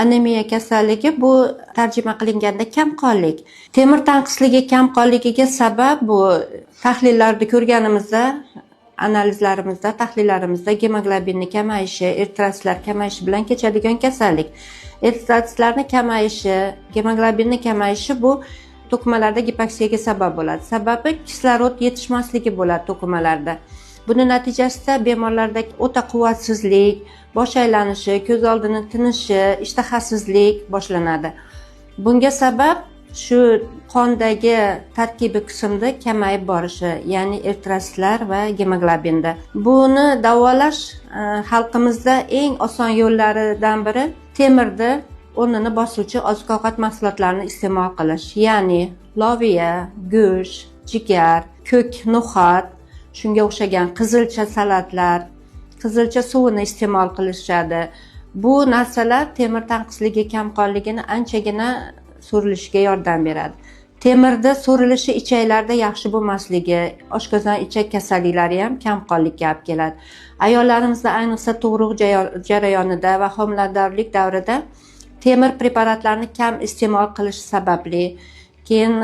Anemiya kasalligi bu tarjima qilinganda kamqonlik. Temir tanqisligi kamqonligiga sabab bu tahlillarda ko'rganimizda, analizlarimizda, tahlillarimizda gemoglobinni kamayishi, eritrositlar kamayishi bilan kechadigan kasallik. Eritrositlarning kamayishi, gemoglobinni kamayishi bu to'qimalarda gipoksiyaga sabab bo'ladi. Sababi kislorod yetishmasligi bo'ladi to'qimalarda. Buni natijasida bemorlarda o'ta quvvatsizlik, bosh aylanishi, ko'z oldini tinishi, ishtahasizlik boshlanadi. Bunga sabab shu qondagi tarkibiy qismda kamayib borishi, ya'ni eritrositlar va gemoglobinda. Buni davolash xalqimizda eng oson yo'llaridan biri temirni o'rnini bosuvchi oziq-ovqat mahsulotlarini iste'mol qilish, ya'ni loviya, go'sht, jigar, ko'k no'xat, shunga o'xshagan qizilcha salatlar, qizilcha suvini iste'mol qilishadi. Bu narsalar temir tanqisligi kamqonligini anchagina so'rilishiga yordam beradi. Temirda so'rilishi ichaklarda yaxshi bo'lmasligi, oshqozon ichak kasalliklari ham kamqonlikka olib keladi. Ayollarimizda ayniqsa tug'ruq jarayonida va homiladorlik davrida temir preparatlarini kam iste'mol qilish sababli, keyin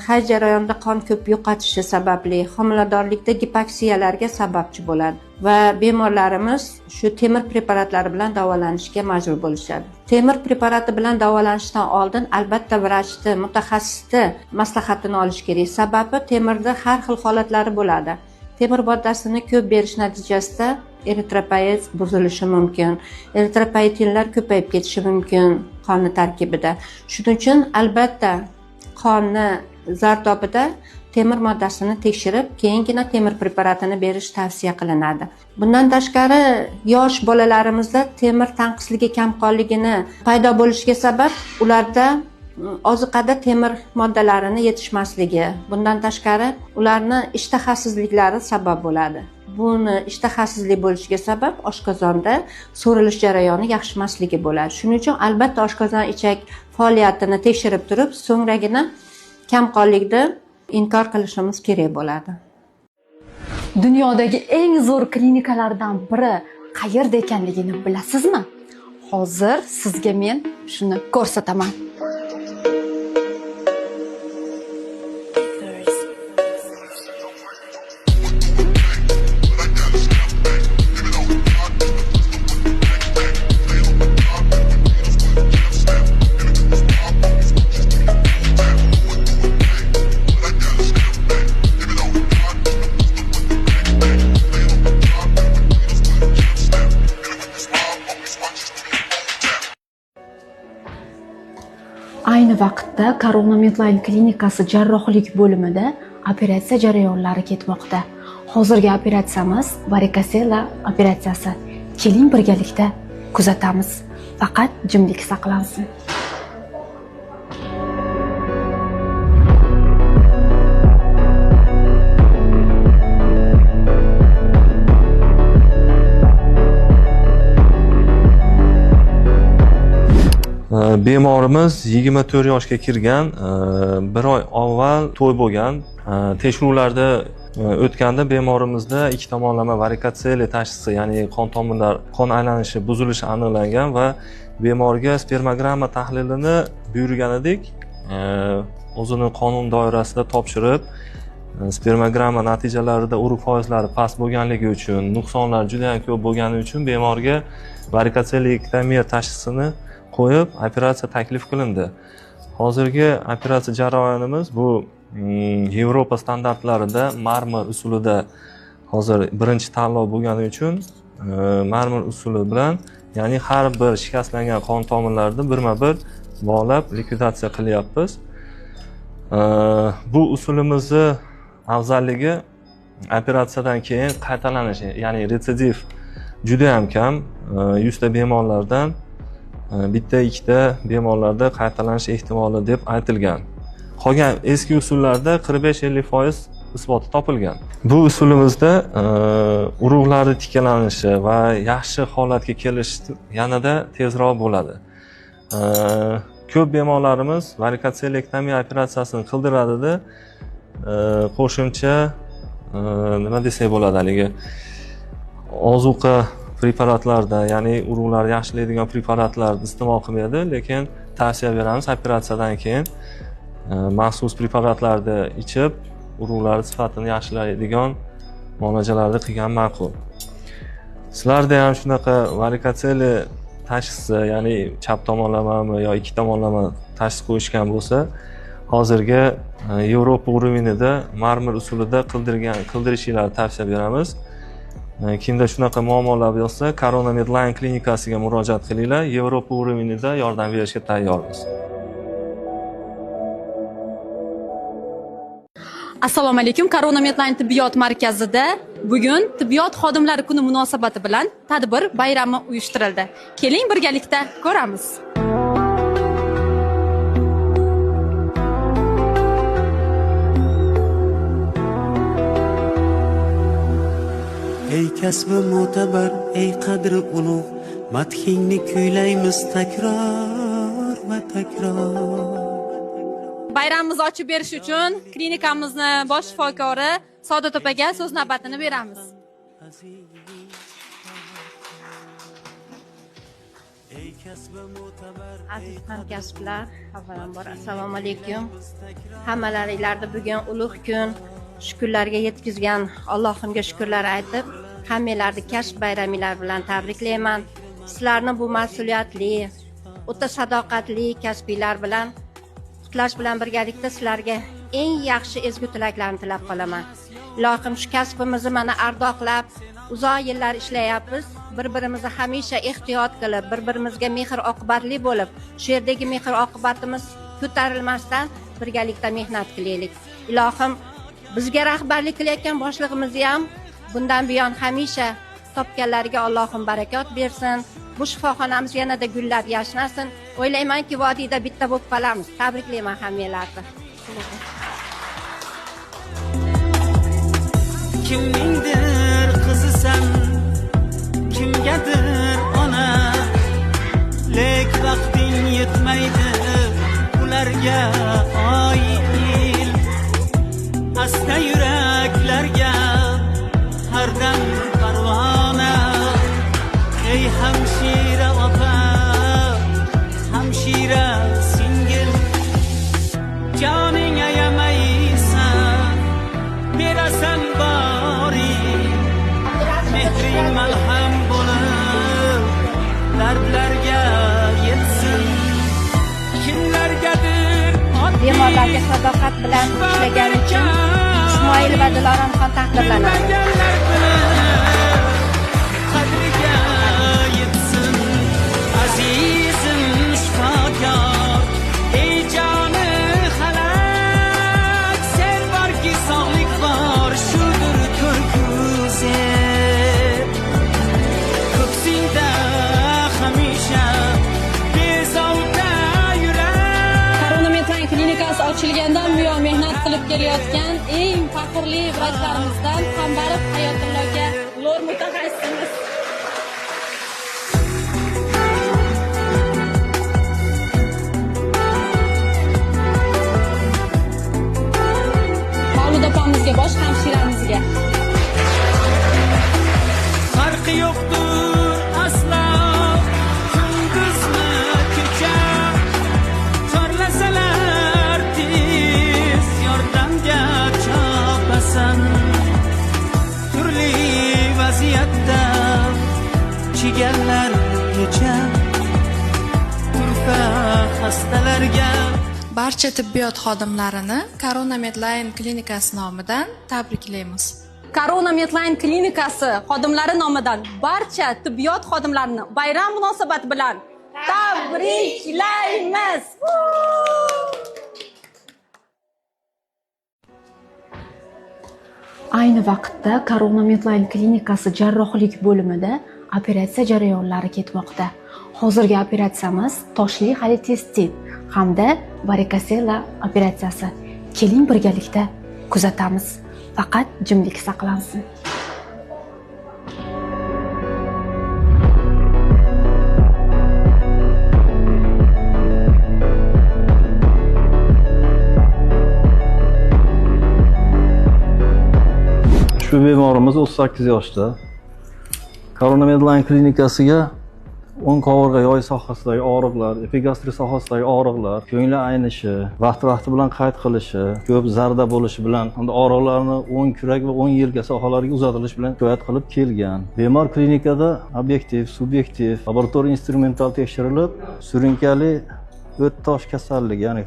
hayz jarayonida qon ko'p yo'qotishi sababli homiladorlikda gipoksiyalarga sababchi bo'ladi va bemorlarimiz shu temir preparatlari bilan davolanishga majbur bo'lishadi. Temir preparati bilan davolanishdan oldin albatta vrachni, mutaxassisni maslahatini olish kerak. Sababi temirda har xil holatlari bo'ladi. Temir moddasini ko'p berish natijasida eritropoyet buzilishi mumkin. Eritropoyetinlar ko'payib ketishi mumkin qonni tarkibida. Shuning uchun albatta qonni zardobida temir moddasini tekshirib, keyingina temir preparatini berish tavsiya qilinadi. Bundan tashqari, yosh bolalarimizda temir tanqisligi kamqonligini paydo bo'lishiga sabab ularda oziqada temir moddalarini yetishmasligi. Bundan tashqari, ularni ishtahasizliklari sabab bo'ladi. Buni ishtahasizlik bo'lishiga sabab oshqozonda so'rilish jarayoni yaxshilamasligi bo'ladi. Shuning uchun albatta oshqozon ichak faoliyatini tekshirib turib, so'ngragina kamqonlikni inkor qilishimiz kerak bo'ladi. Dunyodagi eng zo'r klinikalardan biri qayerda ekanligini bilasizmi? Hozir sizga men shuni ko'rsataman. Ayni vaqtda Corona Medline klinikasi jarrohlik bo'limida operatsiya jarayonlari ketmoqda. Hozirgi operatsiyamiz varikosela operatsiyasi. Keling birgalikda kuzatamiz. Faqat jimlik saqlansin. Bemorimiz 24 yoshga kirgan, bir oy avval to'y bo'lgan. Tekshiruvlarda o'tganda bemorimizda ikki tomonlama varikosela tashxisi, ya'ni qon tomirlar, qon aylanishi buzilishi aniqlangan va bemorga spermogramma tahlilini buyurgan edik. O'zini qonun doirasida topshirib, spermogramma natijalarida urug' foizlari past bo'lganligi uchun, nuqsonlar juda ham ko'p bo'lgani uchun bemorga varikoselektomiya tashxisini qo'yib operatsiya taklif qilindi. Hozirgi operatsiya jarayonimiz bu Yevropa standartlarida marmar usulida hozir birinchi tanlov bo'lgani uchun marmar usuli bilan, ya'ni har bir shikastlangan qon tomirlarini birma-bir bog'lab likvidatsiya qilyapmiz. Bu usulimizni afzalligi operatsiyadan keyin qaytalanishi, ya'ni retsidiv juda ham kam. 100 ta bemorlardan bitta ikkita bemorlarda qaytalanish ehtimoli deb aytilgan. Qolgan eski usullarda 45-50% isboti topilgan. Bu usulimizda urug'larning tiklanishi va yaxshi holatga kelish yanada tezroq bo'ladi. Ko'p bemorlarimiz varikoselektomiya operatsiyasini qildiradida qo'shimcha nima desak bo'ladi, haligi ozuqa preparatlarda, ya'ni urug'larni yaxshilaydigan preparatlarni iste'mol qilmaydi, lekin tavsiya beramiz operatsiyadan keyin maxsus preparatlarni ichib, urug'lar sifatini yaxshilaydigan muolajalarni qilgan ma'qul. Sizlarda ham shunaqa varikotseli tashxisi, ya'ni chap tomonlamami yo ikki tomonlama tashxis qo'yishgan bo'lsa, hozirgi Yevropa uровенida marmir usulida qildirishinglarni tavsiya beramiz. Kimda shunaqa muammolar bo'lsa, Corona Medline klinikasiga murojaat qilinglar. Yevropa uровенida yordam berishga tayyormiz. Assalomu alaykum. Corona Medline tibbiyot markazida bugun tibbiyot xodimlari kuni munosabati bilan tadbir bayrami uyushtirildi. Keling birgalikda ko'ramiz. Ey kasbi mo'tabar, ey qadri ulug', madhingni kuylaymiz takror va takror. Bayramimizni ochib berish uchun klinikamizni bosh shifokori Saodat opaga so'z navbatini beramiz. Aziz hamkasblar, avvalambor assalomu alaykum. Hammalaringlarni bugun ulug' kun, shukrlarga yetkazgan Allohimga shukrlar aytib, hammanglarni kashf bayraminglar bilan tabriklayman. Sizlarni bu mas'uliyatli, o'ta sadoqatli kasbiylar bilan qutlash bilan birgalikda sizlarga eng yaxshi ezgu tilaklarni tilab qolaman. Ilohim shu kasbimizni mana ardoqlab, uzoq yillar ishlayapmiz. Bir-birimizni hamisha ehtiyot qilib, bir-birimizga mehr oqibatli bo'lib, shu yerdagi mehr oqibatimiz ko'tarilmasdan birgalikda mehnat qilaylik. Ilohim bizga rahbarlik qilayotgan boshlig'imizni ham bundan buyon hamisha topganlariga Allohim barakot bersin. Bu shifoxonamiz yanada gullab yashnasin. O'ylaymanki, vodiyda bitta bo'lib qolamiz. Tabriklayman hammanglarni. Kimningdir qizisan, kimgadir ona, lek vaqting yetmaydi ularga oil. Asta yuraklarga hardam parvona. Ey hamshira opa, hamshira singil, joning ayamaysan, berasan bori, mehring malham bo'lib, dardlarga yetsin. Kimlargadir Bemorlarga sadoqat bilan ishlagan uchun Ismoil va Diloramxon taqdirlanadi. qadriga yetsin. Azizim shifokor, ey joni halak, sen borki sog'lik bor, shudir ko'rkuzi. Ko'ksingda hamisha bezovta yurak. Corona Medline klinikasi ochilgandan buyon mehnat qilib kelayotgan eng faxrli vrachlarimizdan Hambarov Hayotullohga lor mutaxassisimiz. Mavlud opamizga, bosh hamshiramizga. Farqi yo'qdir aslo kunduzmi kecha, chorlasalar tez yordamga chopasan. Turli vaziyatda chiganlar kecha, turfa xastalarga. Barcha tibbiyot xodimlarini Corona Medline klinikasi nomidan tabriklaymiz. Corona Medline klinikasi xodimlari nomidan barcha tibbiyot xodimlarini bayram munosabati bilan tabriklaymiz. Ayni vaqtda Corona Medline klinikasi jarrohlik bo'limida operatsiya jarayonlari ketmoqda. Hozirgi operatsiyamiz toshli xolestistit hamda varikosela operatsiyasi. Keling birgalikda kuzatamiz. Faqat jimlik saqlansin. Shu bemorimiz 38 yoshda. Corona Medline klinikasiga o'ng qovurg'a yoyi sohasidagi og'riqlar, epigastrik sohasidagi og'riqlar, ko'ngli aynishi, vaqti bilan qayd qilishi, ko'p zarda bo'lishi bilan unda og'riqlarni o'ng kurak va o'ng yelka sohalariga uzatilish bilan shikoyat qilib kelgan. Bemor klinikada obyektiv, subyektiv, laboratoriya instrumental tekshirilib, surunkali o't tosh kasalligi, ya'ni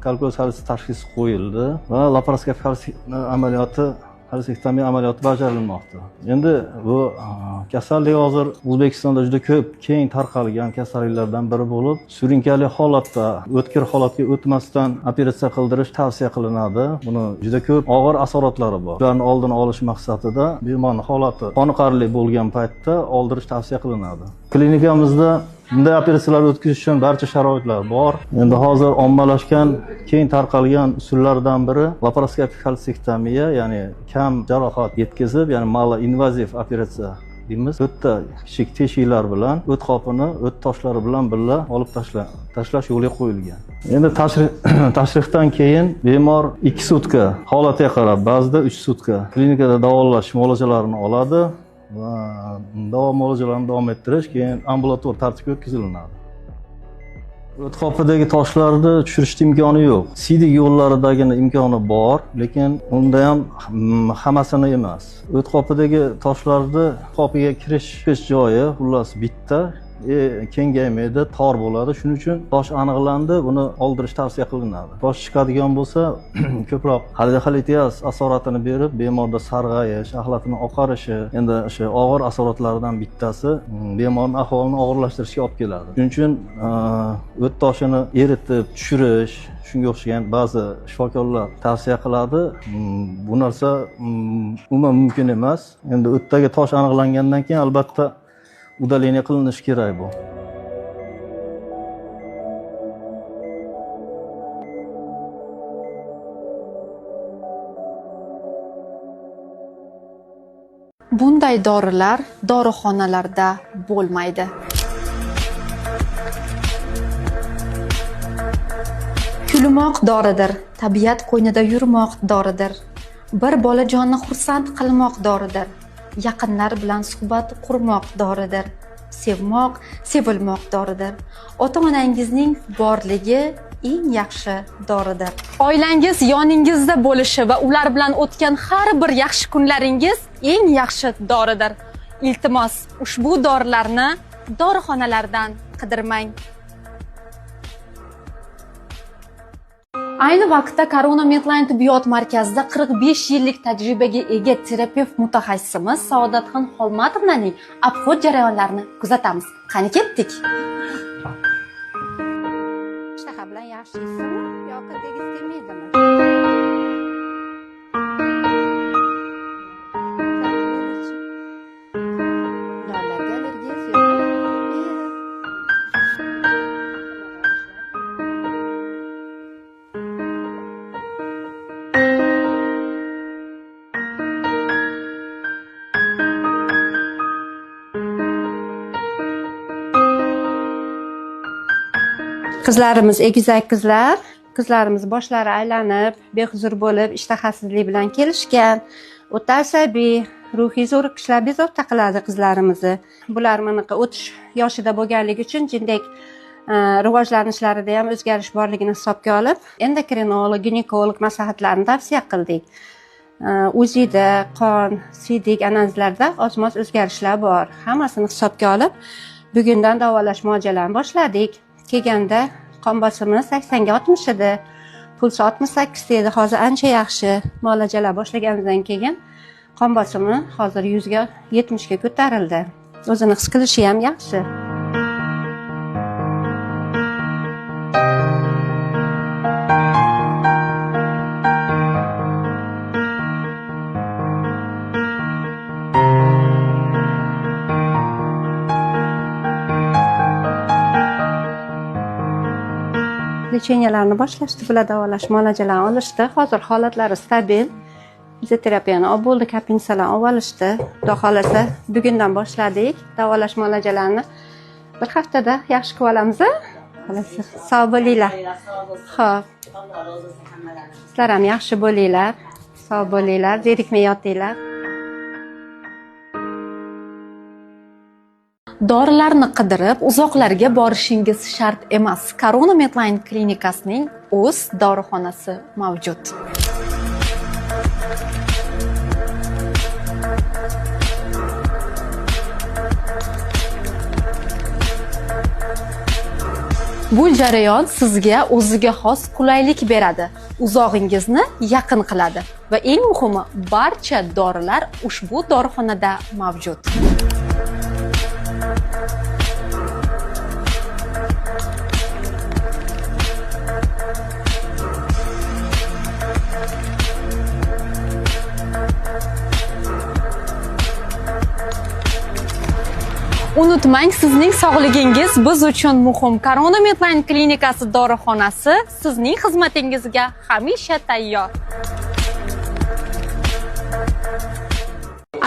kalkulus halisi tashxisi qo'yildi va laparoskopik amaliyoti Halsektomiya amaliyoti bajarilmoqda. Endi bu kasallik hozir O'zbekistonda juda ko'p keng tarqalgan kasalliklardan biri bo'lib, surunkali holatda, o'tkir holatga o'tmasdan operatsiya qildirish tavsiya qilinadi. Buni juda ko'p og'ir asoratlari bor. Ularning oldini olish maqsadida bemorning holati qoniqarli bo'lgan paytda oldirish tavsiya qilinadi. Klinikamizda bunday operatsiyalar o'tkazish uchun barcha sharoitlar bor. Endi hozir ommalashgan, keng tarqalgan usullardan biri laparoskopik halsektomiya, ya'ni kam jarohat yetkazib, ya'ni malo-invaziv operatsiya deymiz. O'tda kichik teshiklar bilan o't qopini o't toshlari bilan birga olib tashlash yo'lga qo'yilgan. Endi tashrihdan keyin bemor 2 sutka holatiga qarab, ba'zida 3 sutka klinikada davolash muolajalarini oladi va muolajalarini davom ettirish, keyin ambulator tartibga o'tkazilinadi. O't qopidagi toshlarni tushirishning imkoni yo'q. Siydik yo'llaridagina imkoni bor, lekin unda ham hammasini emas. O't qopidagi toshlarni qopiga kirish joyi xullas bitta, kengaymaydi, tor bo'ladi. Shuning uchun tosh aniqlandi, buni oldirish tavsiya qilinadi. Tosh chiqadigan bo'lsa, ko'proq xolitiyaz asoratini berib, bemorda sarg'ayish, axlatning oqarishi, endi o'sha og'ir asoratlardan bittasi bemorning ahvolini og'irlashtirishga olib keladi. Shuning uchun o't toshini eritib tushirish, shunga o'xshagan ba'zi shifokorlar tavsiya qiladi. Bu narsa umuman mumkin emas. Endi o'tdagi tosh aniqlangandan keyin albatta udalение qilinishi kerak bu. Bunday dorilar dorixonalarda bo'lmaydi. Kulmoq doridir, tabiat qo'ynida yurmoq doridir. Bir bolajonni xursand qilmoq doridir. Yaqinlar bilan suhbat qurmoq doridir. Sevmoq, sevilmoq doridir. Ota-onangizning borligi eng yaxshi doridir. Oilangiz yoningizda bo'lishi va ular bilan o'tgan har bir yaxshi kunlaringiz eng yaxshi doridir. Iltimos, ushbu dorilarni dorixonalardan qidirmang. Ayni vaqtda Corona Medline tibbiyot markazida 45 yillik tajribaga ega terapevt mutaxassisimiz Saodatxon Xolmatovnaning obxod jarayonlarini kuzatamiz. Qani ketdik. Ishtaha bilan yaxshi yeysizmi yoki degiz kelmaydimi? Nonlarga allergiyangiz yo'qmi? Qizlarimiz egizak qizlar, qizlarimiz boshlari aylanib, behuzur bo'lib, ishtahasizlik bilan kelishgan. O'ta asabiy, ruhiy zo'riqishlar bezovta qiladi qizlarimizni. Bular manaqa o'tish yoshida bo'lganligi uchun jindak rivojlanishlarida ham o'zgarish borligini hisobga olib, endokrinolog, ginekolog maslahatlarini tavsiya qildik. UZIda, qon, siydik analizlarda ozmoz o'zgarishlar bor. Hammasini hisobga olib, bugundan davolash muolajalarini boshladik. Kelganda qon bosimi 80 ga 60 edi. Pulsi 68 edi. Hozir ancha yaxshi. Muolajalar boshlaganimizdan keyin qon bosimi hozir 100 ga 70 ga ko'tarildi. O'zini his qilishi ham yaxshi. Lecheniyalarni boshlashdi, bular davolash muolajalarini olishdi. Hozir holatlari stabil. Fizioterapiyani olib bo'ldi, kapinsalarni olib olishdi. Xudo xolasa bugundan boshladik. Davolash muolajalarini bir haftada yaxshi qilib olamiz. Xolasa sog' bo'linglar. Xo'p. Sizlar ham yaxshi bo'linglar. Sog' bo'linglar, zerikmay yotinglar. Dorilarni qidirib uzoqlarga borishingiz shart emas. Corona Medline klinikasining o'z dorixonasi mavjud. Bu jarayon sizga o'ziga xos qulaylik beradi, uzog'ingizni yaqin qiladi va eng muhimi, barcha dorilar ushbu dorixonada mavjud. Unutmang, sizning sog'ligingiz biz uchun muhim. Corona Medline klinikasi dorixonasi sizning xizmatingizga hamisha tayyor.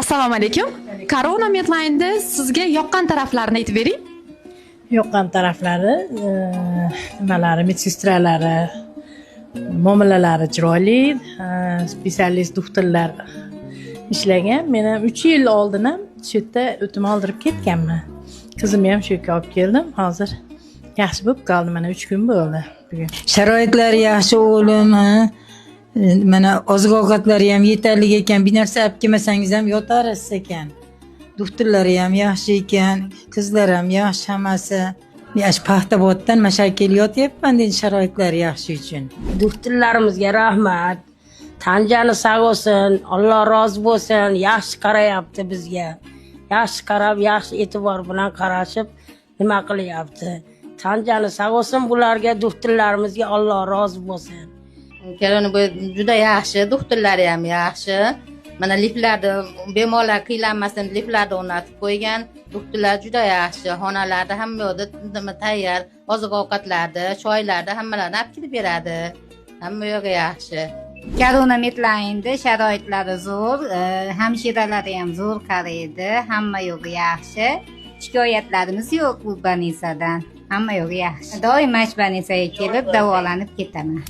Assalomu alaykum. Corona Medline'da sizga yoqqan taraflarini aytib bering. Yoqqan taraflari, nimalari, medsestralari, muomalalari chiroyli, specialist doktorlar ishlagan. Men ham 3 yil oldin ham shu yerda o'tim oldirib ketganman. Qizimni ham shu yerga olib keldim. Hozir yaxshi bo'lib qoldi. Mana 3 kun bo'ldi bugun. Sharoitlar yaxshi o'g'lim, mana oziq-ovqatlari ham yetarli ekan. Bir narsa olib kelmasangiz ham yotarsiz ekan. Doktorlari ham yaxshi ekan, qizlar ham yaxshi hammasi. Yaxshi Paxtavoddan mashakil yotyapman, dedi sharoitlar yaxshi uchun. Doktorlarimizga rahmat. Tanjani sog' bo'lsin, Alloh rozi bo'lsin, yaxshi qarayapti bizga. Yaxshi qarab, yaxshi e'tibor bilan qarashib, nima qilyapti. Tanjani sog' bo'lsin, bularga doktorlarimizga Alloh rozi bo'lsin. Kelini bu juda yaxshi, doktorlari ham yaxshi. Mana liftlarda bemorlar qiylanmasin, liftlarda o'rnatib qo'ygan. Doktorlar juda yaxshi. Xonalarda hamma yoqda tayyor, oziq-ovqatlarda, choylarda hammalarni olib kelib beradi. Hamma yo'g'i yaxshi. Corona Medline'da sharoitlari zo'r, hamshiralari ham zo'r qaraydi, hamma yo'g'i yaxshi. Shikoyatlarimiz yo'q bu больницаdan. Hamma yo'g'i yaxshi. Doim больницаga kelib davolanib ketaman.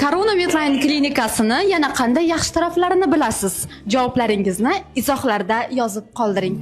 Corona Medline klinikasini yana qanday yaxshi taraflarini bilasiz? Javoblaringizni izohlarda yozib qoldiring.